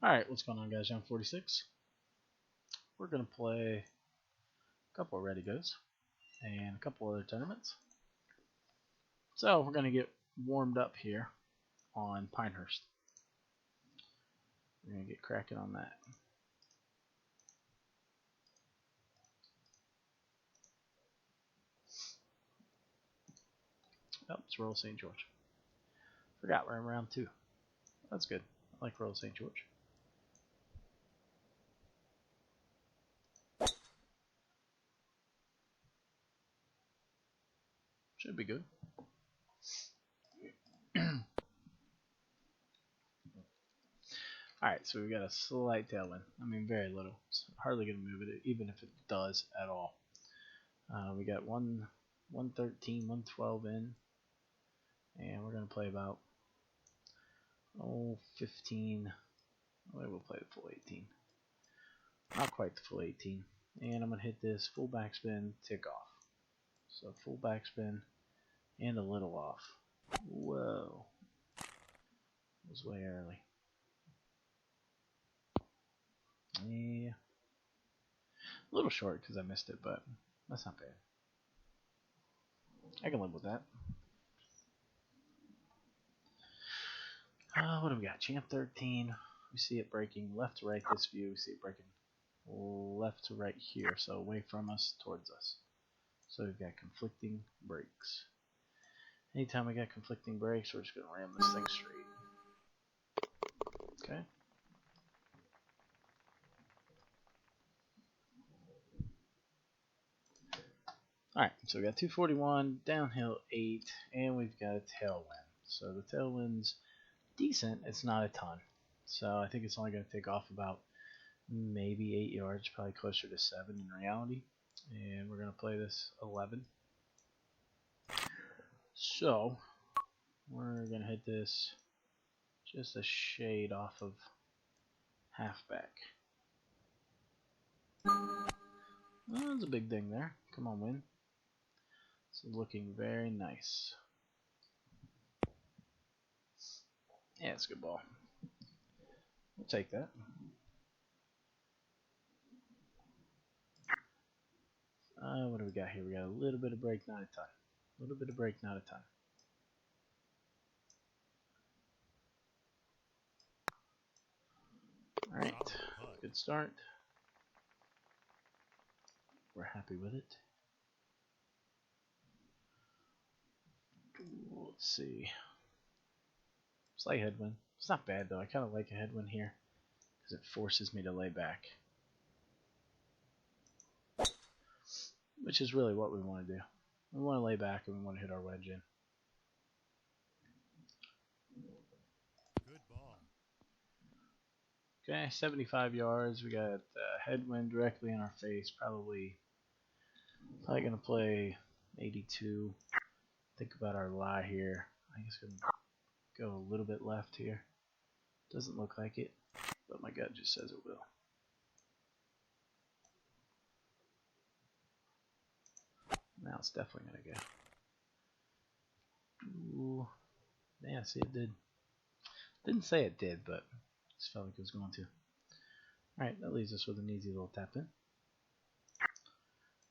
Alright, what's going on, guys? John 46. We're going to play a couple of Ready Goes and a couple other tournaments. So, we're going to get warmed up here on Pinehurst. We're going to get cracking on that. Oh, it's Royal St. George. Forgot we're in round 2. That's good. I like Royal St. George. Should be good. Alright, so we got a slight tailwind. I mean, very little. It's hardly going to move it, even if it does at all. We got 113, 112 in. And we're going to play about 15. Maybe we'll play the full 18. Not quite the full 18. And I'm going to hit this full backspin, tick off. So full backspin and a little off. Whoa. It was way early. Yeah. A little short because I missed it, but that's not bad. I can live with that. What do we got? Champ 13. We see it breaking left to right this view. We see it breaking left to right here. So away from us, towards us. So we've got conflicting breaks. Anytime we got conflicting breaks, we're just going to ram this thing straight. Okay. Alright, so we got 241, downhill 8, and we've got a tailwind. So the tailwind's decent, it's not a ton. So I think it's only going to take off about maybe 8 yards, probably closer to 7 in reality. And we're going to play this 11. So we're going to hit this just a shade off of halfback. Oh, that's a big ding there. Come on, win. It's looking very nice. Yeah, it's a good ball. We'll take that. What do we got here? We got a little bit of break, not a ton. A little bit of break, not a ton. Alright, good start. We're happy with it. Let's see. Slight headwind. It's not bad though. I kind of like a headwind here because it forces me to lay back, which is really what we want to do. We want to lay back and we want to hit our wedge in. Good ball. Okay, 75 yards. We got headwind directly in our face. Probably going to play 82. Think about our lie here. I think it's going to go a little bit left here. Doesn't look like it, but my gut just says it will. Now it's definitely going to go. Ooh. Yeah, see, it did. Didn't say it did, but just felt like it was going to. Alright, that leaves us with an easy little tap in.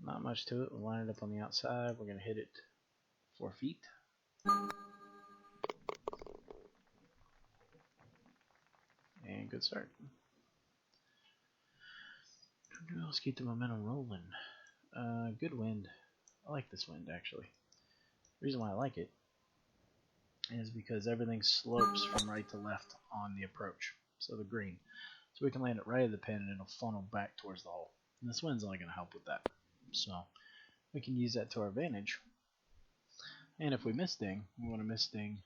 Not much to it. We'll line it up on the outside. We're going to hit it 4 feet. And good start. Let's keep the momentum rolling. Good wind. I like this wind actually. The reason why I like it is because everything slopes from right to left on the approach. So the green. So we can land it right at the pin and it'll funnel back towards the hole. And this wind's only going to help with that. So we can use that to our advantage. And if we miss ding, we want to miss ding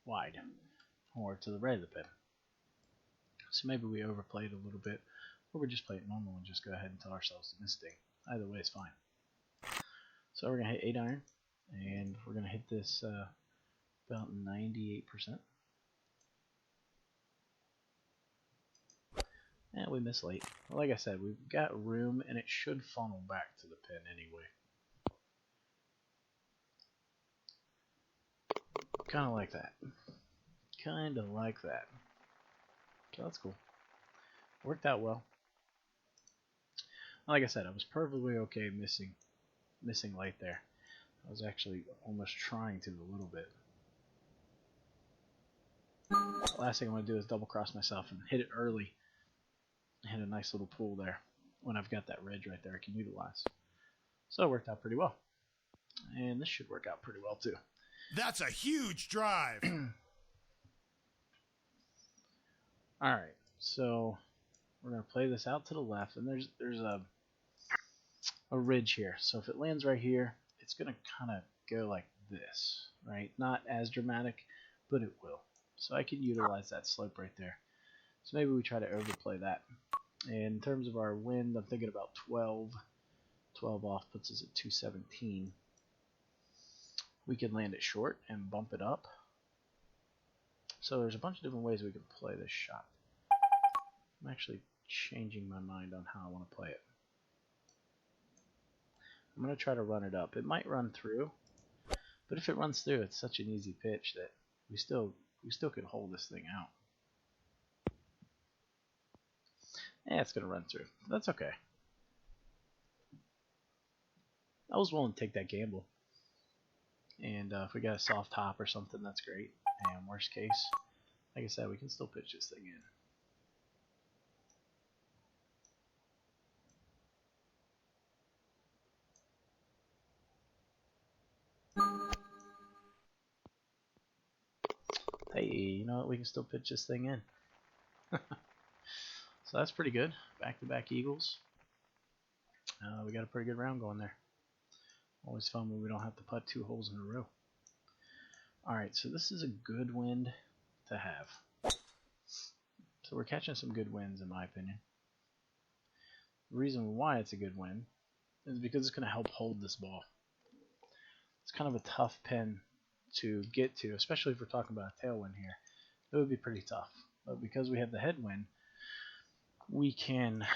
wide or to the right of the pin. So maybe we overplay it a little bit, or we just play it normal and just go ahead and tell ourselves to miss ding. Either way is fine. So we're going to hit 8 iron, and we're going to hit this about 98%. And we miss late. Well, like I said, we've got room, and it should funnel back to the pin anyway. Kind of like that. Kind of like that. So that's cool. Worked out well. Like I said, I was perfectly okay missing light there. I was actually almost trying to a little bit. The last thing I want to do is double cross myself and hit it early. Hit a nice little pool there when I've got that ridge right there I can utilize. So it worked out pretty well. And this should work out pretty well too. That's a huge drive. Alright, so we're going to play this out to the left, and there's a ridge here. So if it lands right here, it's going to kind of go like this, right? Not as dramatic, but it will. So I can utilize that slope right there. So maybe we try to overplay that. And in terms of our wind, I'm thinking about 12. 12 off puts us at 217. We can land it short and bump it up. So there's a bunch of different ways we can play this shot. I'm actually changing my mind on how I want to play it. I'm going to try to run it up. It might run through, but if it runs through, it's such an easy pitch that we still can hold this thing out. It's going to run through. That's okay. I was willing to take that gamble. And if we got a soft top or something, that's great. And worst case, like I said, we can still pitch this thing in. Hey, you know what? We can still pitch this thing in. So that's pretty good. Back-to-back eagles. We got a pretty good round going there. Always fun when we don't have to putt 2 holes in a row. Alright, so this is a good wind to have. So we're catching some good winds in my opinion. The reason why it's a good wind is because it's going to help hold this ball. It's kind of a tough pin to get to, especially if we're talking about a tailwind here. It would be pretty tough. But because we have the headwind, we can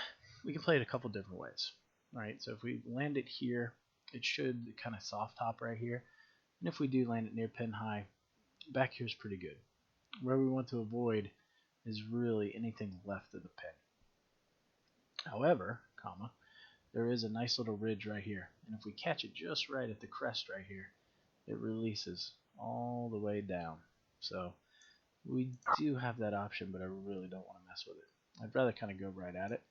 play it a couple different ways. Alright, so if we land it here, it should kind of soft top right here. And if we do land it near pin high, back here is pretty good. Where we want to avoid is really anything left of the pin. However, there is a nice little ridge right here. And if we catch it just right at the crest right here, it releases all the way down. So we do have that option, but I really don't want to mess with it. I'd rather kind of go right at it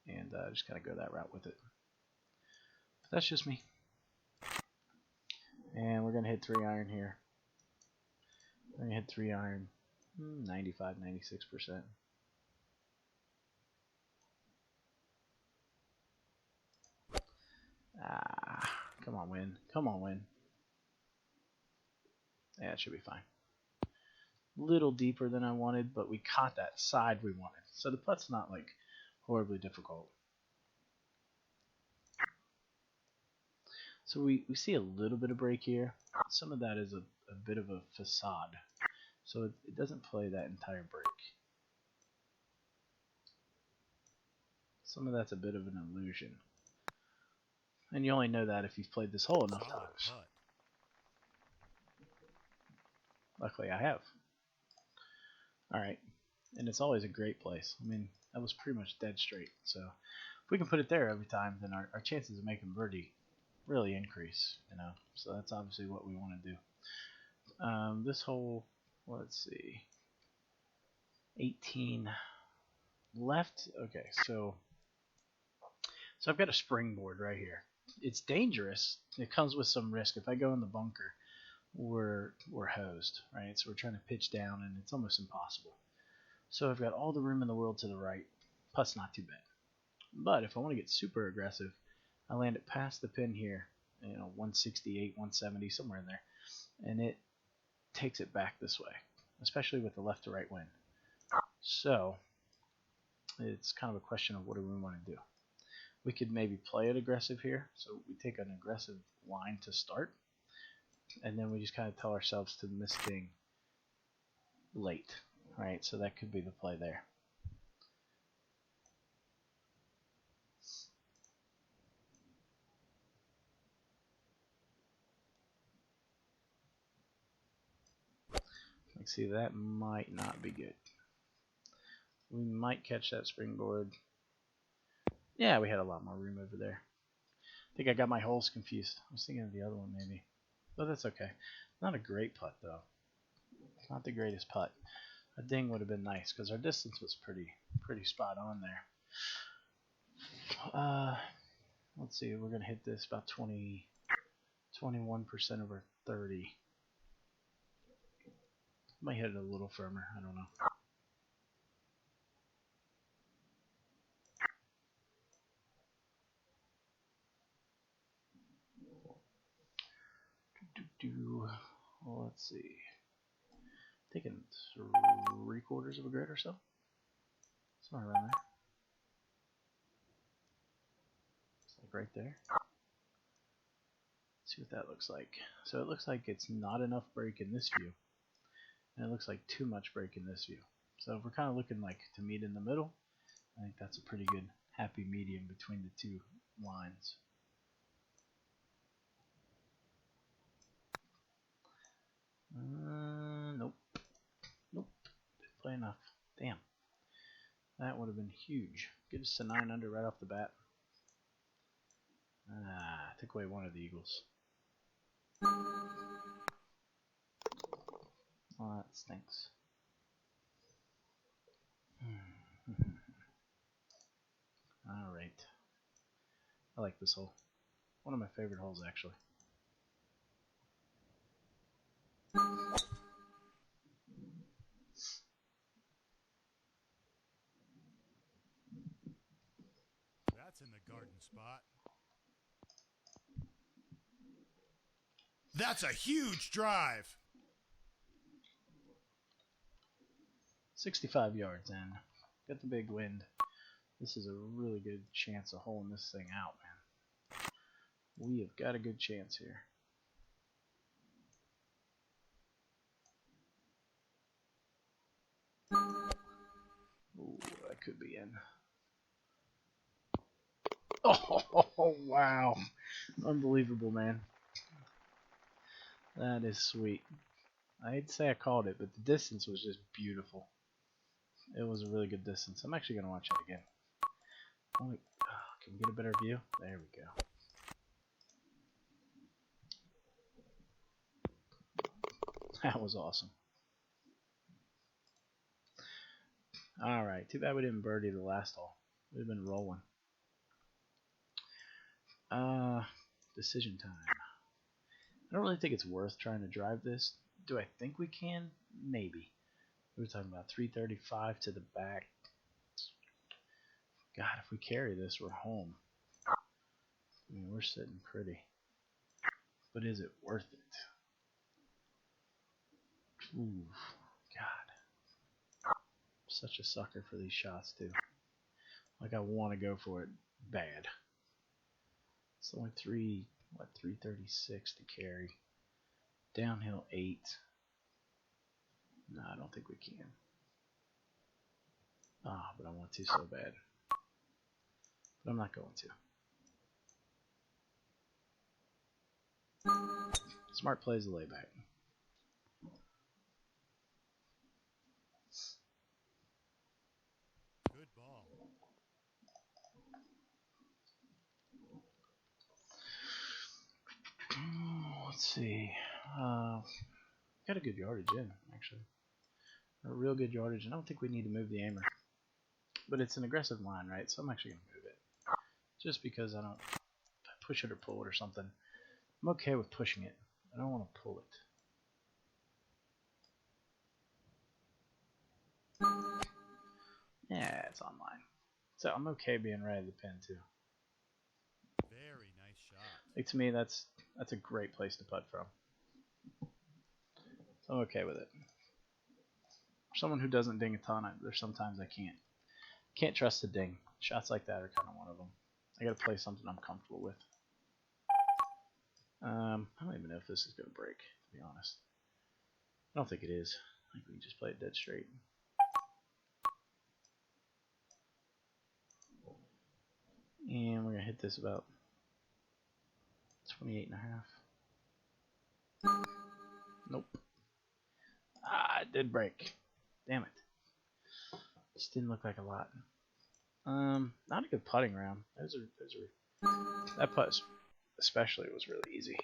and just kind of go that route with it. But that's just me. And we're going to hit 3 iron here. We're going to hit 3 iron 95, 96%. Come on, wind. Come on, wind. Yeah, it should be fine. Little deeper than I wanted, but we caught that side we wanted. So the putt's not like horribly difficult. So we see a little bit of break here. Some of that is a bit of a facade. So it doesn't play that entire break. Some of that's a bit of an illusion. And you only know that if you've played this hole enough times. Luckily I have. Alright. And it's always a great place. I mean, that was pretty much dead straight. So if we can put it there every time, then our chances of making birdie really increase, you know. So that's obviously what we want to do. This hole, let's see, 18 left. Okay, so I've got a springboard right here. It's dangerous. It comes with some risk. If I go in the bunker, we're hosed, right? So we're trying to pitch down, and it's almost impossible. So I've got all the room in the world to the right. Putt's not too bad. But if I want to get super aggressive, I land it past the pin here, 168, 170, somewhere in there, and it takes it back this way, especially with the left to right wind. So it's kind of a question of what do we want to do. We could maybe play it aggressive here, so we take an aggressive line to start, and then we just kind of tell ourselves to miss thing late, right? So that could be the play there. Like, see, that might not be good. We might catch that springboard. Yeah, we had a lot more room over there. I think I got my holes confused. I was thinking of the other one maybe. But that's okay. Not a great putt though. Not the greatest putt. A ding would have been nice because our distance was pretty spot on there. Let's see, we're gonna hit this about 21% over 30. Might hit it a little firmer, I don't know. Well, let's see. Taking 3/4 of a grid or so. Somewhere around there. It's like right there. Let's see what that looks like. So it looks like it's not enough break in this view. And it looks like too much break in this view. So if we're kind of looking like to meet in the middle, I think that's a pretty good happy medium between the two lines. Nope. Nope. Didn't play enough. Damn. That would have been huge. Get us to 9 under right off the bat. Took away one of the eagles. Oh, that stinks. Alright. I like this hole. One of my favorite holes, actually. That's in the garden spot. That's a huge drive. 65 yards in. Got the big wind. This is a really good chance of holing this thing out, man. We have got a good chance here. Ooh, that could be in. Oh, wow. Unbelievable, man. That is sweet. I'd say I called it, but the distance was just beautiful. It was a really good distance. I'm actually going to watch it again. Can we get a better view? There we go. That was awesome. Alright, too bad we didn't birdie the last hole. We'd have been rolling. Decision time. I don't really think it's worth trying to drive this. Do I think we can? Maybe. We were talking about 335 to the back. God, if we carry this, we're home. I mean, we're sitting pretty. But is it worth it? Ooh, God. Such a sucker for these shots, too. Like, I want to go for it bad. It's only 336 to carry. Downhill 8. No, I don't think we can. But I want to so bad. But I'm not going to. Smart plays the layback. Good ball. Let's see. Got a good yardage in, actually. A real good yardage. I don't think we need to move the aimer. But it's an aggressive line, right? So I'm actually going to move it. Just because I don't push it or pull it or something. I'm okay with pushing it. I don't want to pull it. Yeah, it's online. So I'm okay being right at the pin, too. Very nice shot. Like, to me, that's a great place to putt from. So I'm okay with it. For someone who doesn't ding a ton, there's sometimes I can't trust the ding. Shots like that are kind of one of them. I gotta play something I'm comfortable with. I don't even know if this is gonna break, to be honest. I don't think it is. I think we can just play it dead straight. And we're gonna hit this about 28.5. Nope. It did break. Damn it. Just didn't look like a lot. Not a good putting round. That putt especially was really easy.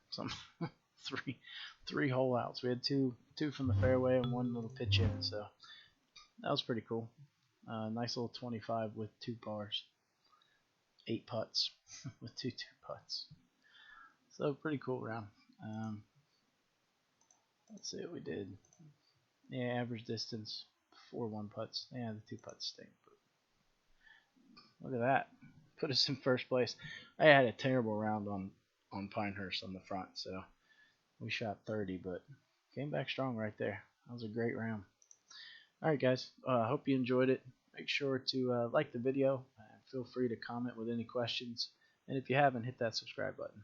Some three hole outs. We had two from the fairway and one little pitch in, so that was pretty cool. Nice little 25 with 2 bars, 8 putts with two putts. So pretty cool round. Let's see what we did. Yeah, average distance 4 1 putts. Yeah, the 2 putts stink. But look at that. Put us in first place. I had a terrible round on Pinehurst on the front, so we shot 30, but came back strong right there. That was a great round. All right, guys. I hope you enjoyed it. Make sure to like the video. Feel free to comment with any questions. And if you haven't, hit that subscribe button.